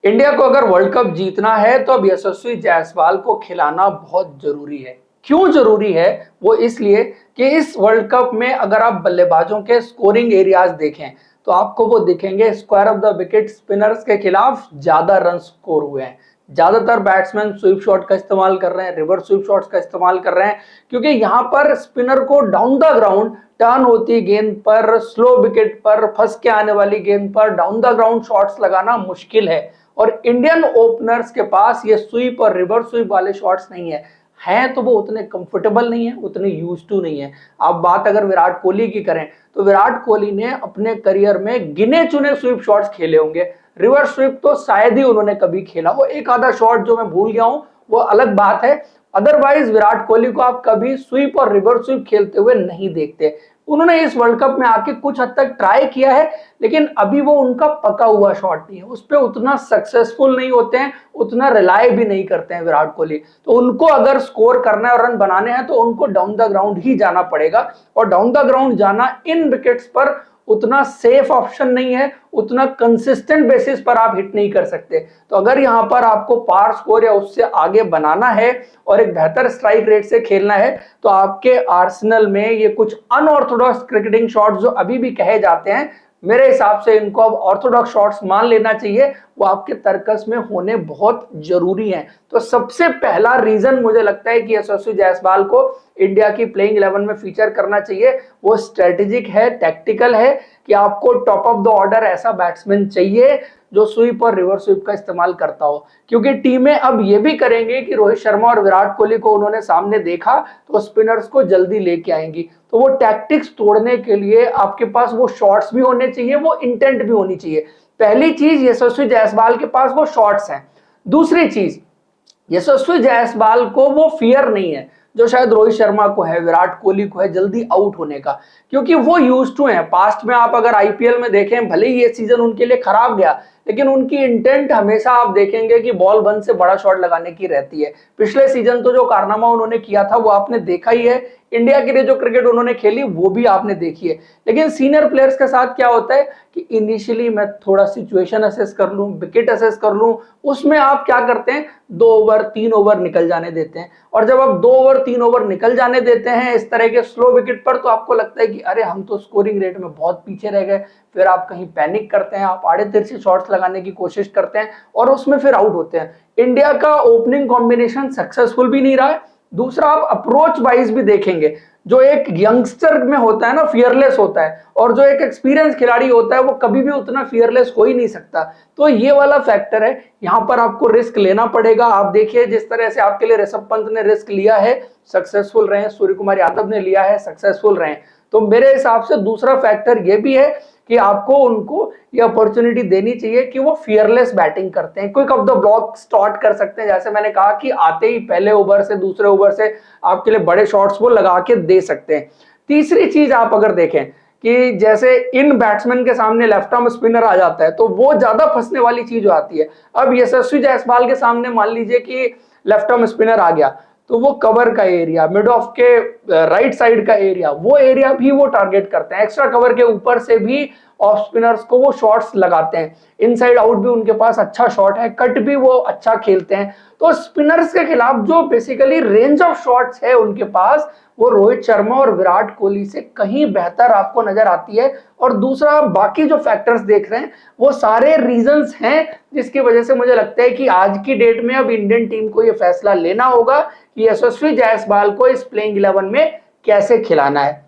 India को अगर world cup जीतना है तो अब यशस्वी जायसवाल को खिलाना बहुत जरूरी है। क्यों जरूरी है? वो इसलिए कि इस वर्ल्ड कप में अगर आप बल्लेबाजों के स्कोरिंग एरियाज देखें तो आपको वो दिखेंगे। Square of the wicket spinners के खिलाफ ज्यादा रन स्कोर हुए हैं। ज्यादातर बैट्समैन स्वीप शॉट का इस्तेमाल कर रहे हैं, रिवर्स स्वीप शॉट्स का इस्तेमाल कर रहे हैं, क्योंकि यहाँ पर स्पिनर को डाउन द ग्राउंड टर्न होती गेंद पर, स्लो विकेट पर, फंस के आने वाली गेंद पर डाउन द ग्राउंड शॉट्स लगाना मुश्किल है। और इंडियन ओपनर्स के पास ये स्वीप और रिवर्स स्वीप वाले शॉट्स नहीं है। हैं तो वो उतने कंफर्टेबल नहीं है, उतने यूज टू नहीं है। आप बात अगर विराट कोहली की करें तो विराट कोहली ने अपने करियर में गिने चुने स्वीप शॉट्स खेले होंगे। रिवर्स स्वीप तो शायद ही उन्होंने कभी खेला हो, एक आधा शॉट जो मैं भूल गया हूं वो अलग बात है। अदरवाइज विराट कोहली को आप कभी स्वीप और रिवर्स स्वीप खेलते हुए नहीं देखते। उन्होंने इस वर्ल्ड कप में आके कुछ हद तक ट्राई किया है, लेकिन अभी वो उनका पका हुआ शॉट नहीं है, उस पर उतना सक्सेसफुल नहीं होते हैं, उतना रिलाय भी नहीं करते हैं विराट कोहली। तो उनको अगर स्कोर करना है और रन बनाने हैं तो उनको डाउन द ग्राउंड ही जाना पड़ेगा। और डाउन द ग्राउंड जाना इन विकेट्स पर उतना सेफ ऑप्शन नहीं है, उतना कंसिस्टेंट बेसिस पर आप हिट नहीं कर सकते। तो अगर यहां पर आपको पार स्कोर या उससे आगे बनाना है और एक बेहतर स्ट्राइक रेट से खेलना है तो आपके आर्सेनल में ये कुछ अनऑर्थोडॉक्स क्रिकेटिंग शॉट्स जो अभी भी कहे जाते हैं, मेरे हिसाब से इनको अब ऑर्थोडॉक्स शॉट्स मान लेना चाहिए। वो आपके तर्कस में होने बहुत जरूरी हैं। तो सबसे पहला रीजन मुझे लगता है कि यशस्वी जायसवाल को इंडिया की प्लेइंग 11 में फीचर करना चाहिए, वो स्ट्रेटेजिक है, टैक्टिकल है कि आपको टॉप ऑफ द ऑर्डर ऐसा बैट्समैन चाहिए जो स्वीप और रिवर्स स्वीप का इस्तेमाल करता हो। क्योंकि टीमें अब ये भी करेंगे कि रोहित शर्मा और विराट कोहली को उन्होंने सामने देखा तो स्पिनर्स को जल्दी लेके आएंगी। तो वो टैक्टिक्स तोड़ने के लिए आपके पास वो शॉट्स भी होने चाहिए, वो इंटेंट भी होनी चाहिए। पहली चीज, यशस्वी जायसवाल के पास वो शॉट्स हैं। दूसरी चीज, यशस्वी जायसवाल को वो फियर नहीं है जो शायद रोहित शर्मा को है, विराट कोहली को है, जल्दी आउट होने का। क्योंकि वो यूज टू है। पास्ट में आप अगर आईपीएल में देखें, भले ही ये सीजन उनके लिए खराब गया, लेकिन उनकी इंटेंट हमेशा आप देखेंगे कि बॉल वन से बड़ा शॉट लगाने की रहती है। पिछले सीजन तो जो कारनामा उन्होंने किया था वो आपने देखा ही है। इंडिया के लिए जो क्रिकेट उन्होंने खेली वो भी आपने देखी है। लेकिन सीनियर प्लेयर्स के साथ क्या होता है कि इनिशियली मैं थोड़ा सिचुएशन असेस कर लूं, विकेट असेस कर लूं, उसमें आप क्या करते हैं, 2 ओवर 3 ओवर निकल जाने देते हैं। और जब आप 2 ओवर 3 ओवर निकल जाने देते हैं इस तरह के स्लो विकेट पर, तो आपको लगता है कि अरे हम तो स्कोरिंग रेट में बहुत पीछे रह गए। फिर आप कहीं पैनिक करते हैं, आप आड़े तिरछे शॉट्स लगाने की कोशिश करते हैं और उसमें फिर आउट होते हैं। इंडिया का ओपनिंग कॉम्बिनेशन सक्सेसफुल भी नहीं रहा है। दूसरा, आप अप्रोच वाइज भी देखेंगे, जो एक यंगस्टर में होता है ना, फियरलेस होता है, और जो एक एक्सपीरियंस खिलाड़ी होता है वो कभी भी उतना फियरलेस हो ही नहीं सकता। तो ये वाला फैक्टर है, यहां पर आपको रिस्क लेना पड़ेगा। आप देखिए जिस तरह से आपके लिए ऋषभ पंत ने रिस्क लिया है, सक्सेसफुल रहे, सूर्य कुमार यादव ने लिया है, सक्सेसफुल रहे। तो मेरे हिसाब से दूसरा फैक्टर ये भी है कि आपको उनको ये अपॉर्चुनिटी देनी चाहिए कि वो फियरलेस बैटिंग करते हैं, quick off the block start कर सकते हैं। जैसे मैंने कहा कि आते ही पहले ओवर से दूसरे ओवर से आपके लिए बड़े शॉट्स वो लगा के दे सकते हैं। तीसरी चीज आप अगर देखें कि जैसे इन बैट्समैन के सामने लेफ्ट आर्म स्पिनर आ जाता है तो वो ज्यादा फंसने वाली चीज हो आती है। अब यशस्वी जायसवाल के सामने मान लीजिए कि लेफ्ट आर्म स्पिनर आ गया तो वो कवर का एरिया, मिड ऑफ के राइट साइड का एरिया, वो एरिया भी वो टारगेट करते हैं। एक्स्ट्रा कवर के ऊपर से भी ऑफ स्पिनर्स को वो शॉट्स लगाते हैं। इनसाइड आउट भी उनके पास अच्छा शॉट है, कट भी वो अच्छा खेलते हैं। तो स्पिनर्स के खिलाफ जो बेसिकली रेंज ऑफ शॉट्स है उनके पास, वो रोहित शर्मा और विराट कोहली से कहीं बेहतर आपको नजर आती है। और दूसरा, बाकी जो फैक्टर्स देख रहे हैं वो सारे रीजंस हैं जिसकी वजह से मुझे लगता है कि आज की डेट में अब इंडियन टीम को ये फैसला लेना होगा कि यशस्वी जायसवाल को इस प्लेइंग 11 में कैसे खिलाना है।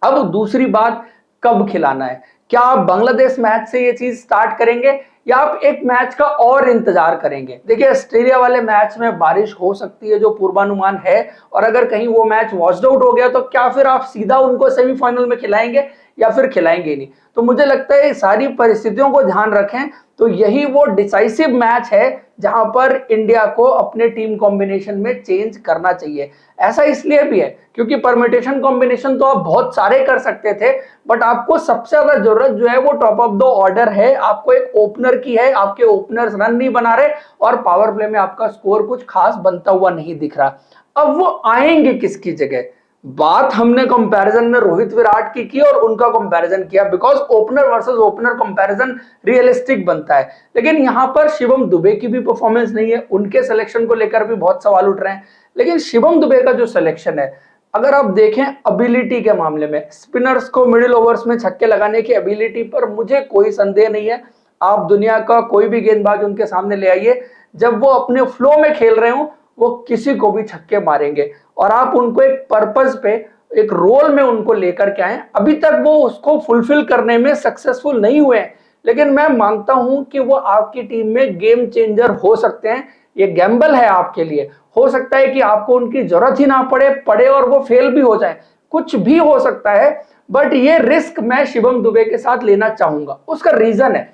अब दूसरी बात, कब खिलाना है। क्या आप बांग्लादेश मैच से ये चीज स्टार्ट करेंगे या आप एक मैच का और इंतजार करेंगे? देखिए, ऑस्ट्रेलिया वाले मैच में बारिश हो सकती है जो पूर्वानुमान है, और अगर कहीं वो मैच वॉश्ड आउट हो गया तो क्या फिर आप सीधा उनको सेमीफाइनल में खिलाएंगे या फिर खिलाएंगे नहीं? तो मुझे लगता है सारी परिस्थितियों को ध्यान रखें तो यही वो डिसाइसिव मैच है जहां पर इंडिया को अपने टीम कॉम्बिनेशन में चेंज करना चाहिए। ऐसा इसलिए भी है क्योंकि परमिटेशन कॉम्बिनेशन तो आप बहुत सारे कर सकते थे, बट आपको सबसे ज्यादा जरूरत जो है वो टॉप ऑफ द ऑर्डर है, आपको एक ओपनर की है। आपके ओपनर्स रन नहीं बना रहे और पावर प्ले में आपका स्कोर कुछ खास बनता हुआ नहीं दिख रहा। अब वो आएंगे किसकी जगह? बात हमने कंपैरिजन में रोहित विराट की और उनका कंपैरिजन किया, because opener versus opener comparison realistic बनता है। लेकिन यहां पर शिवम दुबे की भी परफॉर्मेंस नहीं है, उनके सिलेक्शन को लेकर भी बहुत सवाल उठ रहे हैं। लेकिन शिवम दुबे का जो सिलेक्शन है, अगर आप देखें एबिलिटी के मामले में, स्पिनर्स को मिडिल ओवर्स में छक्के लगाने की एबिलिटी पर मुझे कोई संदेह नहीं है। आप दुनिया का कोई भी गेंदबाज उनके सामने ले आइए, जब वो अपने फ्लो में खेल रहे हो वो किसी को भी छक्के मारेंगे। और आप उनको एक पर्पस पे, एक रोल में उनको लेकर के आए, अभी तक वो उसको फुलफिल करने में सक्सेसफुल नहीं हुए हैं, लेकिन मैं मानता हूं कि वो आपकी टीम में गेम चेंजर हो सकते हैं। ये गैम्बल है आपके लिए, हो सकता है कि आपको उनकी जरूरत ही ना पड़े और वो फेल भी हो जाए, कुछ भी हो सकता है। बट ये रिस्क मैं शिवम दुबे के साथ लेना चाहूंगा। उसका रीजन है,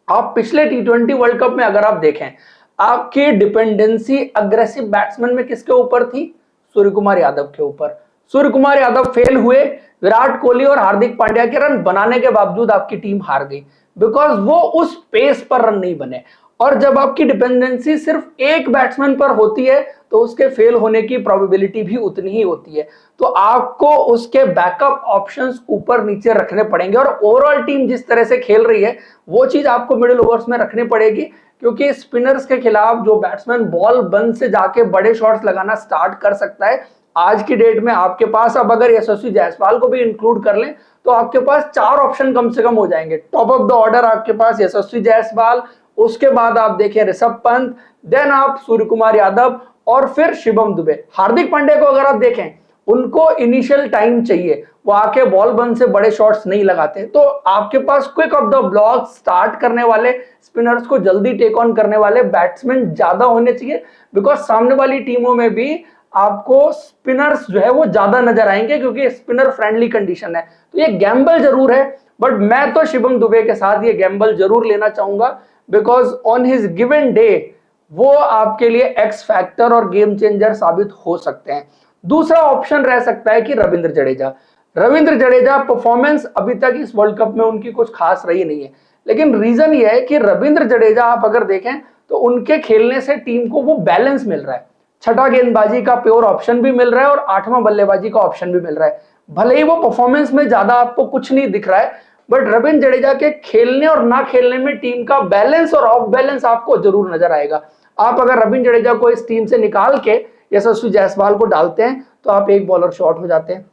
आप पिछले T20 वर्ल्ड कप में अगर आप देखें, आपकी डिपेंडेंसी अग्रेसिव बैट्समैन में किसके ऊपर थी? सूर्य कुमार यादव के ऊपर। सूर्य कुमार यादव फेल हुए, विराट कोहली और हार्दिक पांड्या के रन बनाने के बावजूद आपकी टीम हार गई, बिकॉज वो उस पेस पर रन नहीं बने। और जब आपकी डिपेंडेंसी सिर्फ एक बैट्समैन पर होती है तो उसके फेल होने की प्रोबेबिलिटी भी उतनी ही होती है। तो आपको उसके बैकअप ऑप्शंस ऊपर नीचे रखने पड़ेंगे, और ओवरऑल टीम जिस तरह से खेल रही है वो चीज आपको मिडिल ओवर्स में रखनी पड़ेगी, क्योंकि स्पिनर्स के खिलाफ जो बैट्समैन बॉल बंद से जाके बड़े शॉट्स लगाना स्टार्ट कर सकता है, आज की डेट में आपके पास, अब अगर यशस्वी जायसवाल को भी इंक्लूड कर लें तो आपके पास 4 ऑप्शन कम से कम हो जाएंगे। टॉप ऑफ द ऑर्डर आपके पास यशस्वी जायसवाल, उसके बाद आप देखें ऋषभ पंत, देन आप सूर्य कुमार यादव, और फिर शिवम दुबे। हार्दिक पांड्या को अगर आप देखें, उनको इनिशियल टाइम चाहिए, वो आके बॉल बंद से बड़े शॉट्स नहीं लगाते। तो आपके पास quick off the block start करने वाले, स्पिनर्स को जल्दी टेक ऑन करने वाले बैट्समैन ज्यादा होने चाहिए, बिकॉज सामने वाली टीमों में भी आपको स्पिनर्स जो है वो ज्यादा नजर आएंगे, क्योंकि स्पिनर फ्रेंडली कंडीशन है। तो ये गैम्बल जरूर है, बट मैं तो शिवम दुबे के साथ ये गैम्बल जरूर लेना चाहूंगा, because on his given day वो आपके लिए एक्स फैक्टर और गेम चेंजर साबित हो सकते हैं। दूसरा ऑप्शन रह सकता है कि रविंद्र जडेजा। रविंद्र जडेजा परफॉर्मेंस अभी तक इस वर्ल्ड कप में उनकी कुछ खास रही नहीं है, लेकिन रीजन ये है कि रविंद्र जडेजा आप अगर देखें तो उनके खेलने से टीम को वो बैलेंस मिल रहा है। छठा गेंदबाजी का प्योर ऑप्शन भी मिल रहा है और आठवां बल्लेबाजी का ऑप्शन भी मिल रहा है। भले ही वो परफॉर्मेंस में ज्यादा आपको कुछ नहीं दिख रहा है, बट रविंद्र जडेजा के खेलने और ना खेलने में टीम का बैलेंस और ऑफ बैलेंस आपको जरूर नजर आएगा। आप अगर रविंद्र जडेजा को इस टीम से निकाल के यशस्वी जायसवाल को डालते हैं तो आप एक बॉलर शॉर्ट हो जाते हैं।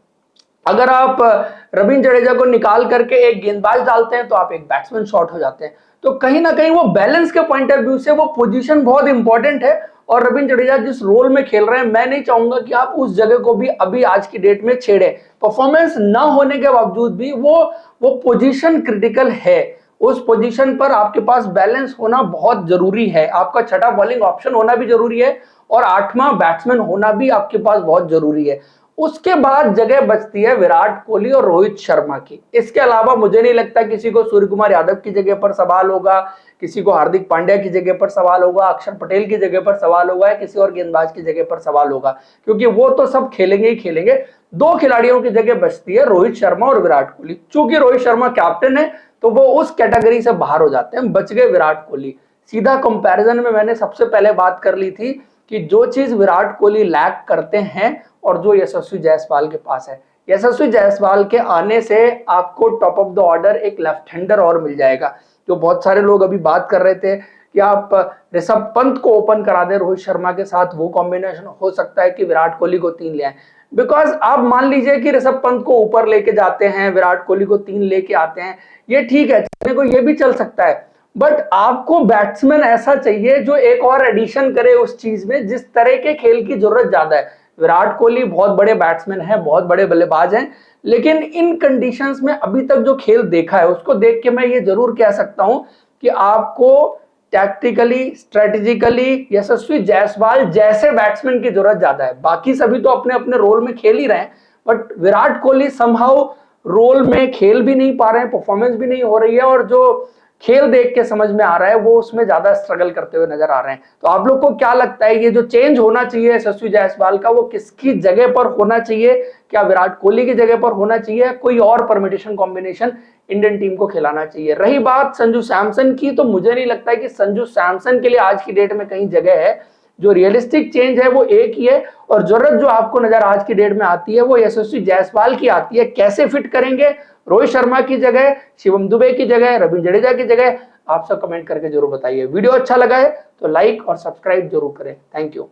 अगर आप रविंद्र जडेजा को निकाल करके एक गेंदबाज डालते हैं तो आप एक बैट्समैन शॉर्ट हो जाते हैं। तो कहीं ना कहीं वो बैलेंस के पॉइंट ऑफ व्यू से वो पोजीशन बहुत इंपॉर्टेंट है। और रविंद्र जडेजा जिस रोल में खेल रहे हैं, मैं नहीं चाहूंगा कि आप उस जगह को भी अभी आज की डेट में छेड़े। परफॉर्मेंस ना होने के बावजूद भी वो पोजीशन क्रिटिकल है। उस पोजीशन पर आपके पास बैलेंस होना बहुत जरूरी है, आपका छठा बॉलिंग ऑप्शन होना भी जरूरी है और आठवां बैट्समैन होना भी आपके पास बहुत जरूरी है। उसके बाद जगह बचती है विराट कोहली और रोहित शर्मा की। इसके अलावा मुझे नहीं लगता किसी को सूर्य कुमार यादव की जगह पर सवाल होगा, किसी को हार्दिक पांड्या की जगह पर सवाल होगा, अक्षर पटेल की जगह पर सवाल होगा, या किसी और गेंदबाज की जगह पर सवाल होगा, क्योंकि वो तो सब खेलेंगे ही खेलेंगे। 2 खिलाड़ियों की जगह बचती है, रोहित शर्मा और विराट कोहली। चूंकि रोहित शर्मा कैप्टन है तो वो उस कैटेगरी से बाहर हो जाते हैं, बच गए विराट कोहली। सीधा कंपैरिजन में मैंने सबसे पहले बात कर ली थी कि जो चीज विराट कोहली लैक करते हैं और जो यशस्वी जायसवाल के पास है, यशस्वी जायसवाल के आने से आपको टॉप ऑफ द ऑर्डर एक लेफ्ट हैंडर और मिल जाएगा। जो बहुत सारे लोग अभी बात कर रहे थे कि आप ऋषभ पंत को ओपन करा दें रोहित शर्मा के साथ, वो कॉम्बिनेशन हो सकता है कि विराट कोहली को 3 ले आए। बिकॉज आप मान लीजिए कि ऋषभ पंत को ऊपर लेके जाते हैं, विराट कोहली को 3 लेके आते हैं, ये ठीक है, चलने को ये भी चल सकता है, बट आपको बैट्समैन ऐसा चाहिए जो एक और एडिशन करे उस चीज में, जिस तरह के खेल की जरूरत ज्यादा है। विराट कोहली बहुत बड़े बैट्समैन हैं, बहुत बड़े बल्लेबाज हैं, लेकिन इन कंडीशंस में अभी तक जो खेल देखा है उसको देख के मैं ये जरूर कह सकता हूं कि आपको टैक्टिकली, स्ट्रेटेजिकली यशस्वी जायसवाल जैसे बैट्समैन की जरूरत ज्यादा है। बाकी सभी तो अपने अपने रोल में खेल ही रहे हैं, but Virat Kohli somehow role में खेल भी नहीं पा रहे हैं, परफॉर्मेंस भी नहीं हो रही है, और जो खेल देख के समझ में आ रहा है वो उसमें ज्यादा स्ट्रगल करते हुए नजर आ रहे हैं। तो आप लोग को क्या लगता है, ये जो चेंज होना चाहिए यशस्वी जायसवाल का, वो किसकी जगह पर होना चाहिए? क्या विराट कोहली की जगह पर होना चाहिए, कोई और परमिटेशन कॉम्बिनेशन इंडियन टीम को खिलाना चाहिए? रही बात संजू सैमसन की, तो मुझे नहीं लगता है कि संजू सैमसन के लिए आज की डेट में कहीं जगह है। जो रियलिस्टिक चेंज है वो एक ही है, और जरूरत जो आपको नजर आज की डेट में आती है वो यशस्वी जायसवाल की आती है। कैसे फिट करेंगे रोहित शर्मा की जगह, शिवम दुबे की जगह, रवि जडेजा की जगह, आप सब कमेंट करके जरूर बताइए। वीडियो अच्छा लगा है तो लाइक और सब्सक्राइब जरूर करें। Thank you.